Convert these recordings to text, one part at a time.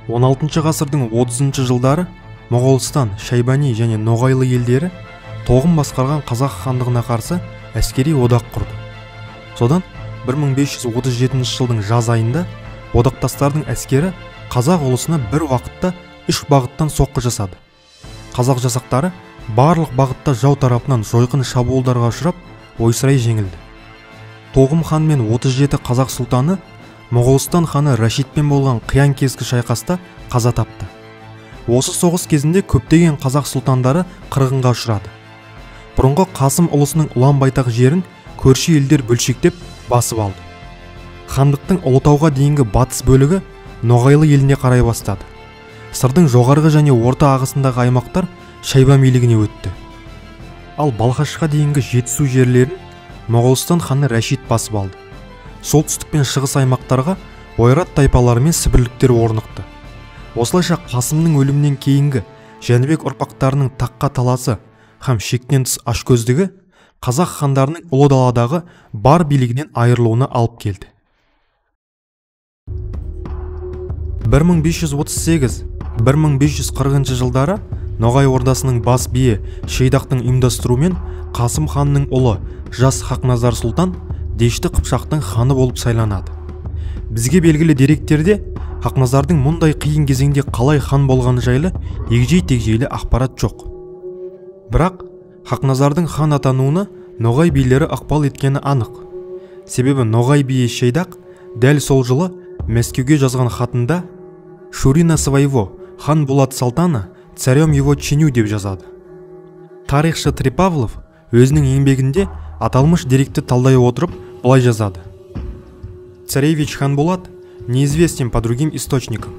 16 ғасырдың 30 жылдары Моғолстан, Шайбани және Ноғайлы елдері Тоғым басқарған Қазақ хандығына қарсы әскери одақ құрды. Содан 1537 жылдың жаз айында одақтастардың әскері қазақ ұлысына бір уақытта 3 бағыттан соққы жасады. Қазақ жасақтары барлық бағытта жау тарапынан жойқын шабуылдарға ұшырап, ойсырай жеңілді. Тоғым хан мен 37 қазақ сұлтаны Моғолстан ханы Рашидпен болған қиян-кескі шайқаста қаза тапты. Осы соғыс кезінде көптеген қазақ сұлтандары қырғынға ұшырады. Бұрынғы Қасым ұлысының ұлан-байтақ жерін көрші елдер бөлшектеп басып алды. Хандықтың Ұлытауға дейінгі батыс бөлігі Ноғайлы еліне қарай бастады. Сырдың жоғарғы және орта ағысындағы аймақтар Шайба билігіне өтті. Ал Балқашқа дейінгі жетісу жерлерін Моғолстан ханы Рашид басып алды. Солтүстік пен шығыс аймақтарға ойрат тайпалары мен сібірліктер орнықты. Осылайша Қасымның өлімінен кейінгі Жәнібек ұрпақтарының таққа таласы һәм шектен тыс ашкөздігі қазақ хандарының ұлы даладағы бар билігінен айырылуына алып келді. 1538-1540 жылдары Ноғай ордасының бас биі Шейдақтың ұйымдастыруымен Қасым ханның ұлы жас Хақназар сұлтан Дешті Қыпшақтың ханы болып сайланады. Бізге белгілі деректерде Хақназардың мұндай қиын кезеңде қалай хан болғаны жайлы егжей-тегжейлі ақпарат жоқ. Бірақ Хақназардың хан атануына Ноғай билері ықпал еткені анық. Себебі Ноғай биі Шейдақ дәл сол жылы Мәскеуге жазған хатында «Шурина своего, хан Булат Салтана, царем его чиню» деп жазады. Тарихшы Трипавлов өзінің еңбегінде аталмыш деректі талдай отырып былай жазады: «Царевич хан Булат неизвестен по другим источникам,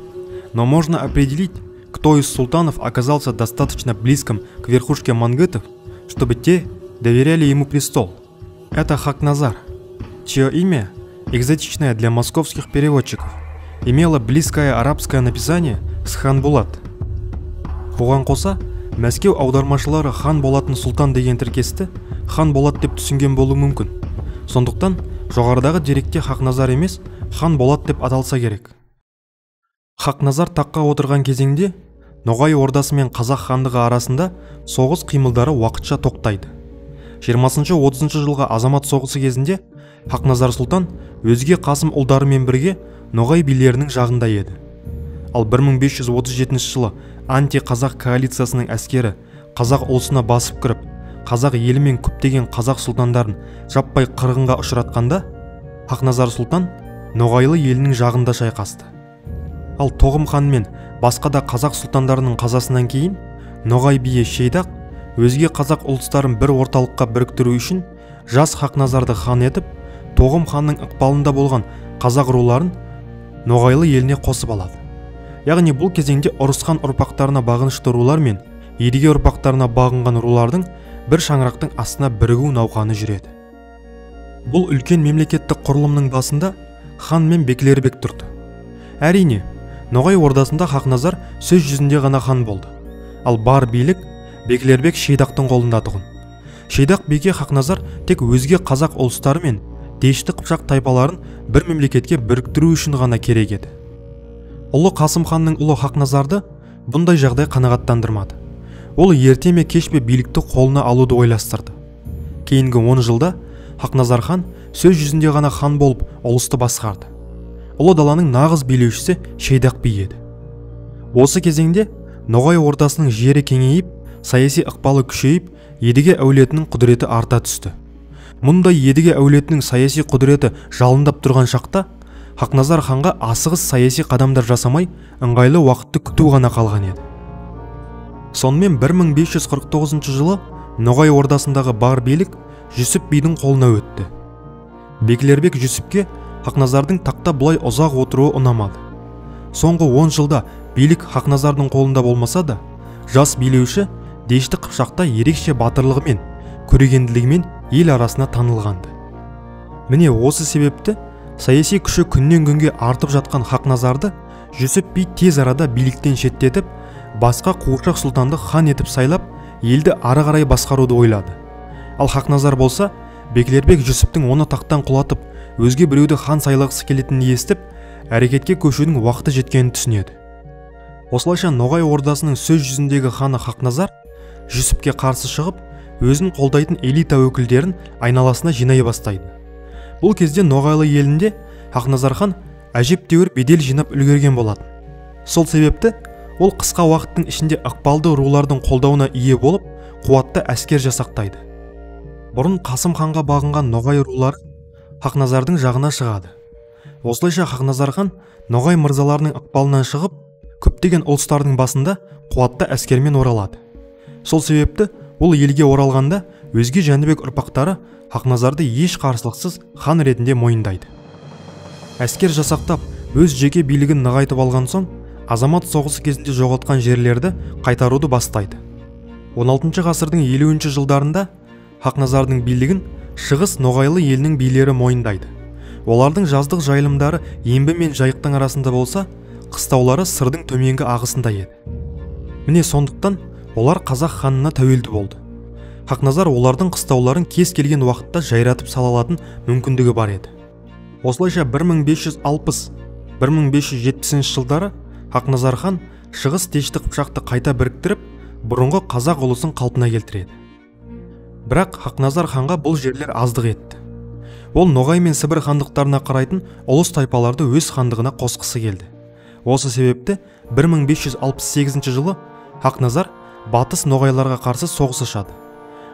но можно определить, кто из султанов оказался достаточно близким к верхушке мангытов, чтобы те доверяли ему престол. Это Хақназар, чье имя, экзотичное для московских переводчиков, имело близкое арабское написание с хан Булат». Бұған қоса, Мәскеу аудармашылары хан болатын сұлтан деген тіркесті хан Болат деп түсінген болуы мүмкін. Сондықтан жоғарыдағы деректе Хақназар емес, хан Болат деп аталса керек. Хақназар таққа отырған кезеңде Ноғай ордасы мен қазақ хандығы арасында соғыс қимылдары уақытша тоқтайды. 20-30 жылғы азамат соғысы кезінде Хақназар сұлтан өзге Қасым ұлдарымен бірге Ноғай билерінің жағында еді. Ал 1537 жылы анти-қазақ коалициясының әскері қазақ ұлысына басып кіріп, қазақ елі мен көптеген қазақ сұлтандарын жаппай қырғынға ұшыратқанда, Хақназар сұлтан Ноғайлы елінің жағында шайқасты. Ал Тоғым хан мен басқа да қазақ сұлтандарының қазасынан кейін Ноғай биі Шейдақ өзге қазақ ұлыстарын бір орталыққа біріктіру үшін жас Хақназарды хан етіп, Тоғым ханның ықпалында болған қазақ руларын Ноғайлы еліне қосып алады. Яғни бұл кезеңде ұрысқан ұрпақтарына бағынышты рулар мен едіге ұрпақтарына бағынған рулардың бір шаңырақтың астына бірігу науқаны жүреді. Бұл үлкен мемлекеттік құрылымның басында хан мен Беклербек тұрды. Әрине, Ноғай ордасында Хақназар сөз жүзінде ғана хан болды. Ал бар билік Беклербек Шейдақтың қолында тұғын. Шейдақ биге Хақназар тек өзге қазақ ұлыстары мен Дешті Қыпшақ тайпаларын бір мемлекетке біріктіру үшін ғана керек еді. Ұлы Қасым ханның ұлы Хақназарды бұндай жағдай қанағаттандырмады. Ол ерте ме кеш пе билікті қолына алуды ойластырды. Кейінгі 10 жылда Хақназар хан сөз жүзінде ғана хан болып ұлысты басқарды. Ұлы даланың нағыз билеушісі Шейдақ би еді. Осы кезеңде Ноғай ордасының жері кеңейіп, саяси ықпалы күшейіп, едіге әулетінің құдіреті арта түсті. Мұндай едіге әулетінің саяси құдіреті жалындап тұрған шақта Хақназар ханға асығыс саяси қадамдар жасамай, ыңғайлы уақытты күту ғана қалған еді. Сонымен 1549 жылы Ноғай ордасындағы бар билік Жүсіп бидің қолына өтті. Беклербек Жүсіпке Хақназардың тақта бұлай ұзақ отыруы ұнамады. Соңғы 10 жылда билік Хақназардың қолында болмаса да, жас билеуші Дешті Қыпшақта ерекше батырлығымен, көрегенділігімен ел арасына танылғанды. Міне осы себепті саяси күші күннен күнге артып жатқан Хақназарды Жүсіп би тез арада биліктен шеттетіп, басқа қуыршақ сұлтанды хан етіп сайлап, елді ары қарай басқаруды ойлады. Ал Хақназар болса, Беклербек Жүсіптің оны тақтан құлатып, өзге біреуді хан сайлағысы келетінін естіп, әрекетке көшудің уақыты жеткенін түсінеді. Осылайша Ноғай ордасының сөз жүзіндегі ханы Хақназар Жүсіпке қарсы шығып, өзін қолдайтын элита өкілдерін айналасына жинай бастайды. Бұл кезде Ноғайлы елінде Хақназар хан әжептәуір бедел жинап үлгерген болатын. Сол себепті ол қысқа уақыттың ішінде ықпалды рулардың қолдауына ие болып, қуатты әскер жасақтайды. Бұрын Қасым ханға бағынған Ноғай рулары Хақназардың жағына шығады. Осылайша Хақназар хан Ноғай мырзаларының ықпалынан шығып, көптеген ұлыстардың басында қуатты әскермен оралады. Сол себепті ол елге оралғанда өзге Жәнібек ұрпақтары Хақназарды еш қарсылықсыз хан ретінде мойындайды. Әскер жасақтап, өз жеке билігін нығайтып алған соң, азамат соғысы кезінде жоғалтқан жерлерді қайтаруды бастайды. 16 ғасырдың 50-ші жылдарында Хақназардың билігін шығыс Ноғайлы елінің билері мойындайды. Олардың жаздық жайылымдары Ембі мен Жайықтың арасында болса, қыстаулары Сырдың төменгі ағысында еді. Міне сондықтан олар қазақ ханына тәуелді болды. Хақназар олардың қыстауларын кез келген уақытта жайратып сала алатын мүмкіндігі бар еді. Осылайша 1560-1570 жылдары Хақназар хан шығыс Дешті Қыпшақты қайта біріктіріп, бұрынғы қазақ ұлысын қалпына келтіреді. Бірақ Хақназар ханға бұл жерлер аздық етті. Ол Ноғай мен Сібір хандықтарына қарайтын ұлыс тайпаларды өз хандығына қосқысы келді. Осы себепті 1568 жылы Хақназар батыс Ноғайларға қарсы соғыс ашады.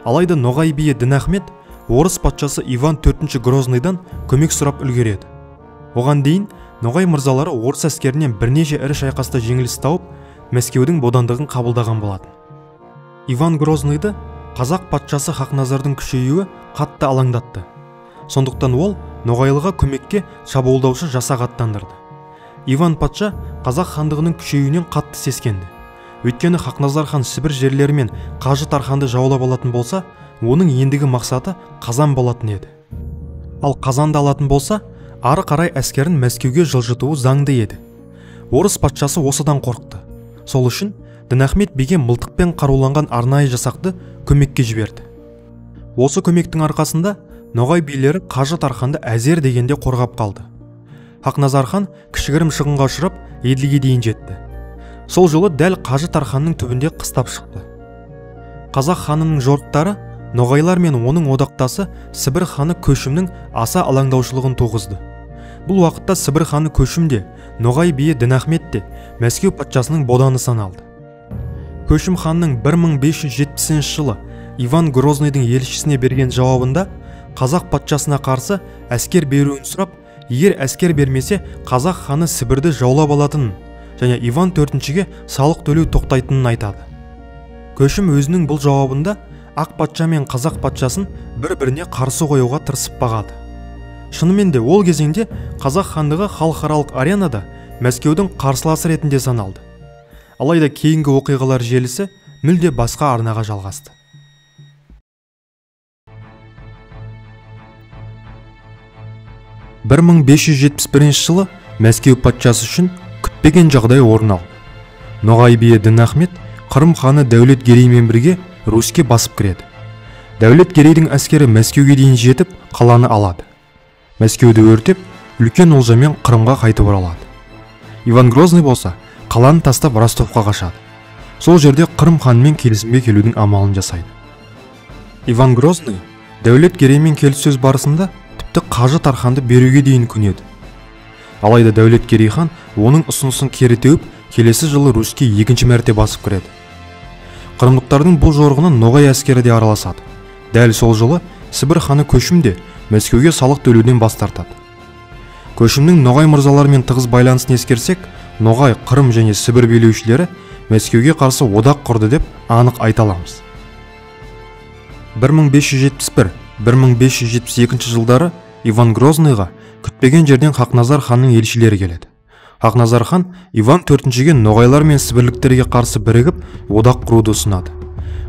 Алайда Ноғай биі Дінахмет орыс патшасы Иван IV Грозныйдан көмек сұрап үлгереді. Оған дейін Ноғай мырзалары орыс әскерінен бірнеше ірі шайқаста жеңіліс тауып, Мәскеудің бодандығын қабылдаған болатын. Иван Грозныйды қазақ патшасы Хақназардың күшеюі қатты алаңдатты. Сондықтан ол Ноғайлыға көмекке шабуылдаушы жасақ аттандырды. Иван патша қазақ хандығының күшеюінен қатты сескенді. Өйткені Хақназар хан Сібір жерлері мен Қажы Тарханды жаулап алатын болса, оның ендігі мақсаты Қазан болатын еді. Ал Қазанды алатын болса, ары қарай әскерін Мәскеуге жылжытуы заңды еді. Орыс патшасы осыдан қорықты. Сол үшін Дінахмет биге мылтықпен қаруланған арнайы жасақты көмекке жіберді. Осы көмектің арқасында Ноғай билері Қажы Тарханды әзер дегенде қорғап қалды. Хақназар хан кішігірім шығынға ұшырап, Еділге дейін жетті. Сол жылы дәл Қажы Тарханның түбінде қыстап шықты. Қазақ ханының жорықтары Ноғайлар мен оның одақтасы Сібір ханы Көшімнің аса алаңдаушылығын туғызды. Бұл уақытта Сібір ханы Көшім де, Ноғай биі Дінахмет те Мәскеу патшасының боданы саналды. Көшім ханның 1570 жылы Иван Грозныйдың елшісіне берген жауабында қазақ патшасына қарсы әскер беруін сұрап, егер әскер бермесе қазақ ханы Сібірді жаулап алатынын және Иван IV-ге салық төлеу тоқтайтынын айтады. Көшім өзінің бұл жауабында ақ патша мен қазақ патшасын бір-біріне қарсы қоюға тырысып бағады. Шынымен де ол кезеңде қазақ хандығы халықаралық аренада Мәскеудің қарсыласы ретінде саналды. Алайда кейінгі оқиғалар желісі мүлде басқа арнаға жалғасты. Бір 1571 жылы Мәскеу патшасы үшін күтпеген жағдай орын алды. Ноғай биі Дінахмет Қырым ханы Дәулет Кереймен бірге Руське басып кіреді. Дәулет Керейдің әскері Мәскеуге дейін жетіп, қаланы алады. Мәскеуді өртеп, үлкен олжамен Қырымға қайтып оралады. Иван Грозный болса, қаланы тастап Ростовқа қашады. Сол жерде Қырым ханымен келісімге келудің амалын жасайды. Иван Грозный Дәулет Кереймен келіссөз барысында тіпті Қажы Тарханды беруге дейін көнеді. Алайда Дәулет Керей хан оның ұсынысын кері теуіп, келесі жылы Руське екінші мәрте басып кіреді. Қырымдықтардың бұл жорығына Ноғай әскері де араласады. Дәл сол жылы Сібір ханы Көшім де Мәскеуге салық төлеуден бас тартады. Көшімнің Ноғай мырзаларымен тығыз байланысын ескерсек, Ноғай, Қырым және Сібір билеушілері Мәскеуге қарсы одақ құрды деп анық айта аламыз. 1571-1572 жылдары Иван Грозныйға күтпеген жерден Хақназар ханның елшілері келеді. Хақназар хан Иван IV-ге Ноғайлар мен Сібірліктерге қарсы бірігіп, одақ құруды ұсынады.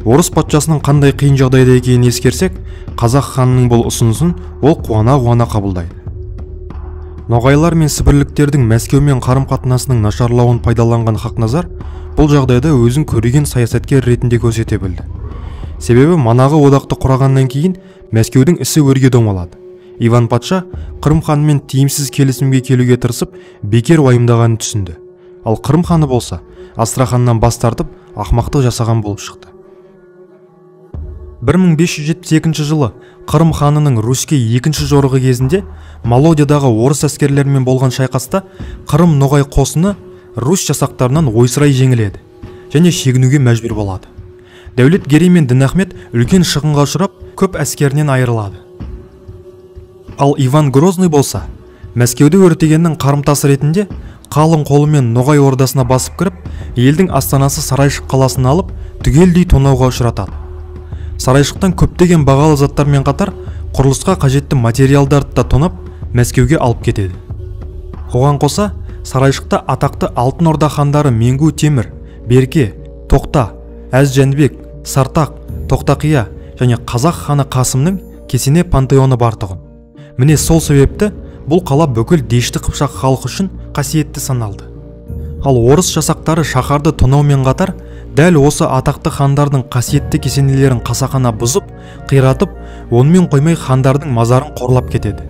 Орыс патшасының қандай қиын жағдайда екенін ескерсек, қазақ ханының бұл ұсынысын ол қуана қабылдайды. Ноғайлар мен Сібірліктердің Мәскеумен қарым-қатынасының нашарлауын пайдаланған Хақназар бұл жағдайда өзін көреген саясаткер ретінде көрсете білді. Себебі манағы одақты құрағаннан кейін Мәскеудің ісі өрге домалады. Иван патша Қырым ханымен тиімсіз келісімге келуге тырысып, бекер уайымдағанын түсінді. ал Қырым ханы болса Астраханнан бас тартып ақмақтық жасаған болып шықты. 1572 жылы Қырым ханының Руське екінші жорығы кезінде Молодиядағы орыс әскерлерімен болған шайқаста Қырым ноғай қосыны Рус жасақтарынан ойсырай жеңіледі және шегінуге мәжбүр болады. Дәулет Герей мен Дінахмет үлкен шығынға ұшырап, көп әскерінен айырылады. Ал Иван Грозный болса, Мәскеуді өртегеннің қарымтасы ретінде қалың қолымен ноғай ордасына басып кіріп, елдің астанасы Сарайшық қаласын алып, түгелдей тонауға ұшыратады. Сарайшықтан көптеген бағалы заттармен қатар құрылысқа қажетті материалдарды да тонап, Мәскеуге алып кетеді. Оған қоса, Сарайшықта атақты Алтын Орда хандары Менгу Темір, Берке, Тоқта, Әз-Жәнібек, Сартақ, Тоқтақия және Қазақ ханы Қасымның кесене пантеоны бар тұғын. Міне сол себепті бұл қала бүкіл Дешті Қыпшақ халқы үшін қасиетті саналды. Ал орыс жасақтары шаһарды тонаумен қатар, дәл осы атақты хандардың қасиетті кесенелерін қасақана бұзып, қиратып, онымен қоймай хандардың мазарын қорлап кетеді.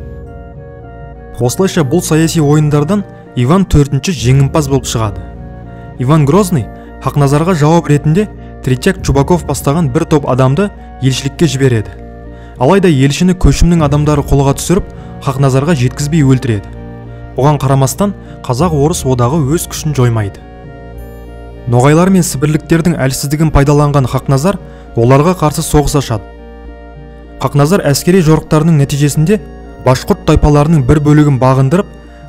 Осылайша бұл саяси ойындардан Иван IV жеңімпаз болып шығады. Иван Грозный Хақназарға жауап ретінде Третьяк Чубаков бастаған бір топ адамды елшілікке жібереді. Алайда елшіні көшімнің адамдары қолға түсіріп, Хақназарға жеткізбей өлтіреді. Оған қарамастан қазақ орыс одағы өз күшін жоймайды. Ноғайлар мен сібірліктердің әлсіздігін пайдаланған Хақназар оларға қарсы соғыс ашады. Хақназар әскери жорықтарының нәтижесінде башқұрт тайпаларының бір бөлігін бағындырып,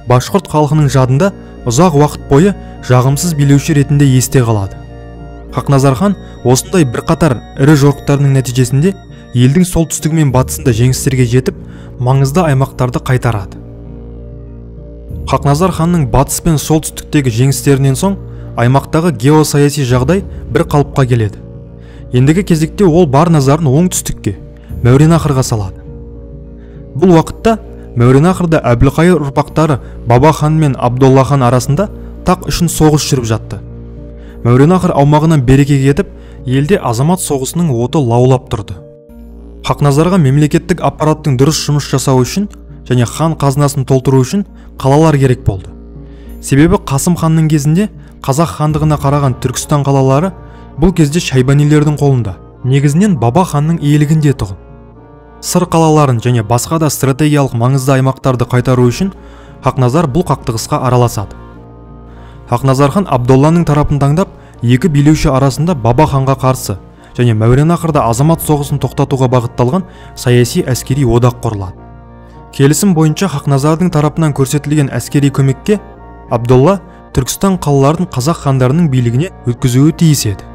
башқұрт халқының жадында ұзақ уақыт бойы жағымсыз билеуші ретінде есте қалады. Хақназар хан осындай бірқатар ірі жорықтарының нәтижесінде елдің солтүстігі мен батысында жеңістерге жетіп, маңызды аймақтарды қайтарады. Хақназар ханның батыс пен солтүстіктегі жеңістерінен соң аймақтағы геосаяси жағдай бір қалыпқа келеді. Ендігі кезекте ол бар назарын оңтүстікке, Мәуереннахрға салады. Бұл уақытта Мәуереннахрда Әбілқайыр ұрпақтары Баба хан мен Абдолла хан арасында тақ үшін соғыс жүріп жатты. Мәуереннахр аумағынан береке кетіп, елде азамат соғысының оты лаулап тұрды. Хақназарға мемлекеттік аппараттың дұрыс жұмыс жасау үшін және хан қазынасын толтыру үшін қалалар керек болды. Себебі Қасым ханның кезінде Қазақ хандығына қараған Түркістан қалалары бұл кезде Шайбанилердің қолында, негізінен Баба ханның иелігінде тұғын. Сыр қалаларын және басқа да стратегиялық маңызды аймақтарды қайтару үшін Хақназар бұл қақтығысқа араласады. Хақназар хан Абдолланың тарапын таңдап, екі билеуші арасында Баба ханға қарсы және Мәуереннахрда азамат соғысын тоқтатуға бағытталған саяси әскери одақ құрылады. Келісім бойынша Хақназардың тарапынан көрсетілген әскери көмекке Абдолла Түркістан қалаларын қазақ хандарының билігіне өткізуі тиіс еді.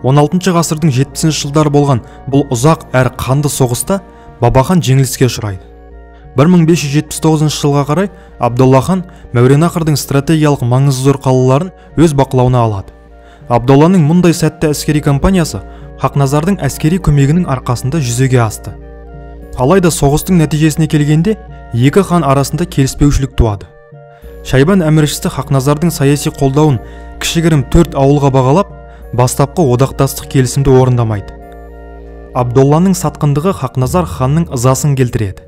16 ғасырдың 70 жылдары болған бұл ұзақ әрі қанды соғыста Баба хан жеңіліске ұшырайды. 1579 жылға қарай Абдолла хан Мәуереннахрдың стратегиялық маңызы зор қалаларын өз бақылауына алады. Абдолланың мұндай сәтті әскери кампаниясы Хақназардың әскери көмегінің арқасында жүзеге асты. Алайда соғыстың нәтижесіне келгенде екі хан арасында келіспеушілік туады. Шайбан әміршісі Хақназардың саяси қолдауын кішігірім 4 ауылға бағалап, бастапқы одақтастық келісімді орындамайды. Абдолланың сатқындығы Хақназар ханның ызасын келтіреді.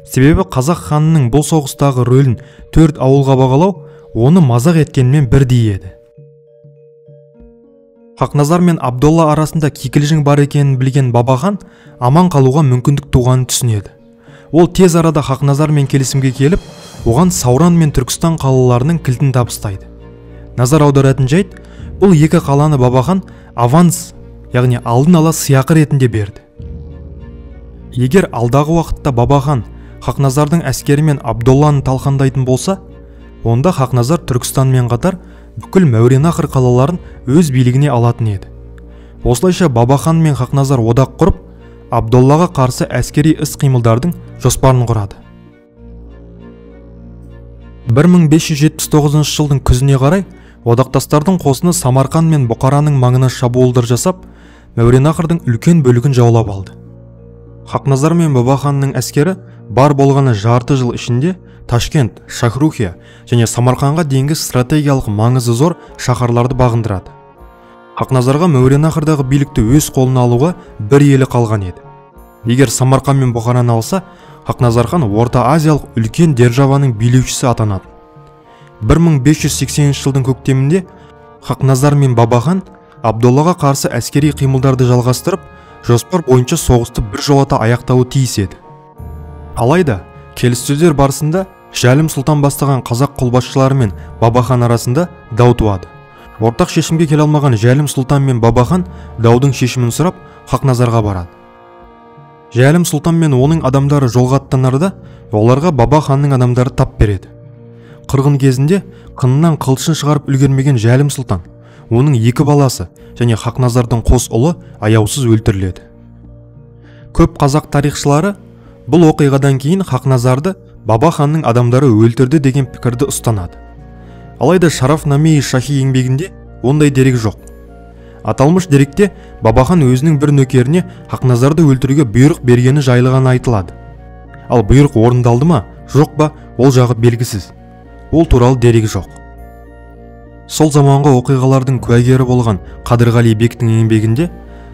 Себебі қазақ ханының бұл соғыстағы рөлін 4 ауылға бағалау оны мазақ еткенмен бірдей еді. Хақназар мен Абдолла арасында кикілжің бар екенін білген Баба хан аман қалуға мүмкіндік туғанын түсінеді. Ол тез арада Хақназармен келісімге келіп, оған Сауран мен Түркістан қалаларының кілтін табыстайды. Назар аударатын жайт, бұл екі қаланы Баба хан аванс, яғни алдын ала сыйақы ретінде берді. Егер алдағы уақытта Баба хан Хақназардың әскерімен Абдолланы талқандайтын болса, онда Хақназар Түркістанмен қатар бүкіл Мәуереннахр қалаларын өз билігіне алатын еді. Осылайша Баба хан мен Хақназар одақ құрып, Абдоллаға қарсы әскери іс-қимылдардың жоспарын құрады. 1579 жылдың күзіне қарай одақтастардың қосыны Самарқан мен Бұқараның маңына шабуылдар жасап, Мәуереннахрдың үлкен бөлігін жаулап алды. Хақназар мен Баба ханның әскері бар болғаны жарты жыл ішінде Ташкент, Шахрухия және Самарқанға дейінгі стратегиялық маңызы зор шаһарларды бағындырады. Хақназарға Мәуереннахрдағы билікті өз қолына алуға бір елі қалған еді. Егер Самарқан мен Бұқараны алса, Хақназар хан Орта Азиялық үлкен державаның билеушісі атанады. 1580 жылдың көктемінде Хақназар мен Бабахан Абдоллаға қарсы әскери қимылдарды жалғастырып, жоспар бойынша соғысты біржолата аяқтауы тиіс еді. Алайда, келіссөздер барысында Жәлім сұлтан бастаған қазақ қолбасшылары мен Бабахан арасында дау туады. Ортақ шешімге келе алмаған Жәлім сұлтан мен Бабахан даудың шешімін сұрап Хақназарға барады. Жәлім сұлтан мен оның адамдары жолға аттанарда, оларға Бабаханның адамдары тап береді. Қырғын кезінде қынынан қылышын шығарып үлгермеген Жәлім сұлтан, оның 2 баласы және Хақназардың қос ұлы аяусыз өлтіріледі. Көп қазақ тарихшылары бұл оқиғадан кейін Хақназарды Бабаханның адамдары өлтірді деген пікірді ұстанады. Алайда Шараф-наме-и Шахи еңбегінде ондай дерек жоқ. Аталмыш деректе Бабахан өзінің бір нөкеріне Хақназарды өлтіруге бұйрық бергені жайлы ғана айтылады. Ал бұйрық орындалды ма, жоқ па, ол жағы белгісіз. Ол туралы дерек жоқ. Сол заманғы оқиғалардың куәгері болған Қадырғали Бектің еңбегінде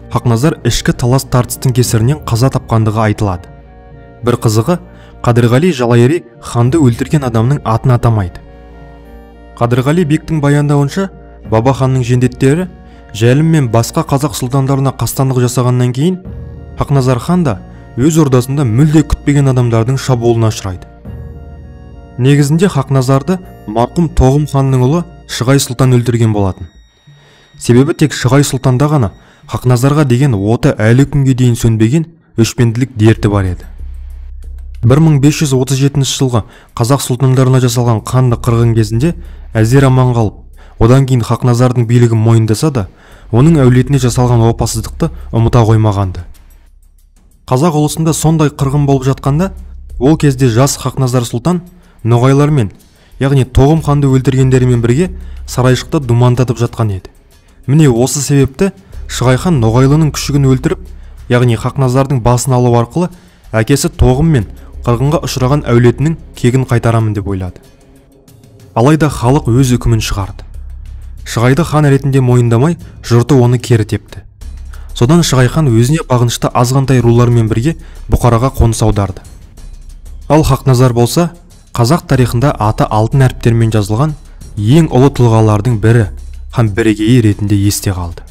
Хақназар ішкі талас тартыстың кесірінен қаза тапқандығы айтылады. Бір қызығы, Қадырғали Жалайыри ханды өлтірген адамның атын атамайды. Қадырғали Бектің баяндауынша, Бабаханның жендеттері Жәлім мен басқа қазақ сұлтандарына қастандық жасағаннан кейін, Хақназар хан да өз ордасында мүлде күтпеген адамдардың шабуылына ұшырайды. Негізінде Хақназарды марқұм Тоғым ханның ұлы Шығай сұлтан өлтірген болатын. Себебі тек Шығай сұлтанда ғана Хақназарға деген оты әлі күнге дейін сөнбеген өшпенділік дерті бар еді. 1537 жылғы қазақ сұлтандарына жасалған қанды қырғын кезінде әзер аман қалып, одан кейін Хақназардың билігін мойындаса да, оның әулетіне жасалған опасыздықты ұмыта қоймағанды. Қазақ ұлысында сондай қырғын болып жатқанда, ол кезде жас Хақназар сұлтан ноғайлармен, яғни Тоғым ханды өлтіргендерімен бірге сарайшықта думандатып жатқан еді. Міне осы себепті Шығай хан ноғайлының күшігін өлтіріп, яғни Хақназардың басын алу арқылы әкесі Тоғым мен қырғынға ұшыраған әулетінің кегін қайтарамын деп ойлады. Алайда халық өз үкімін шығарды. Шығайды хан ретінде мойындамай, жұрты оны кері тепті. Содан Шығай хан өзіне бағынышты азғантай рулармен бірге Бұқараға қоныс аударды. Ал Хақназар болса, қазақ тарихында аты алтын әріптермен жазылған ең ұлы тұлғалардың бірі һәм бірегейі ретінде есте қалды.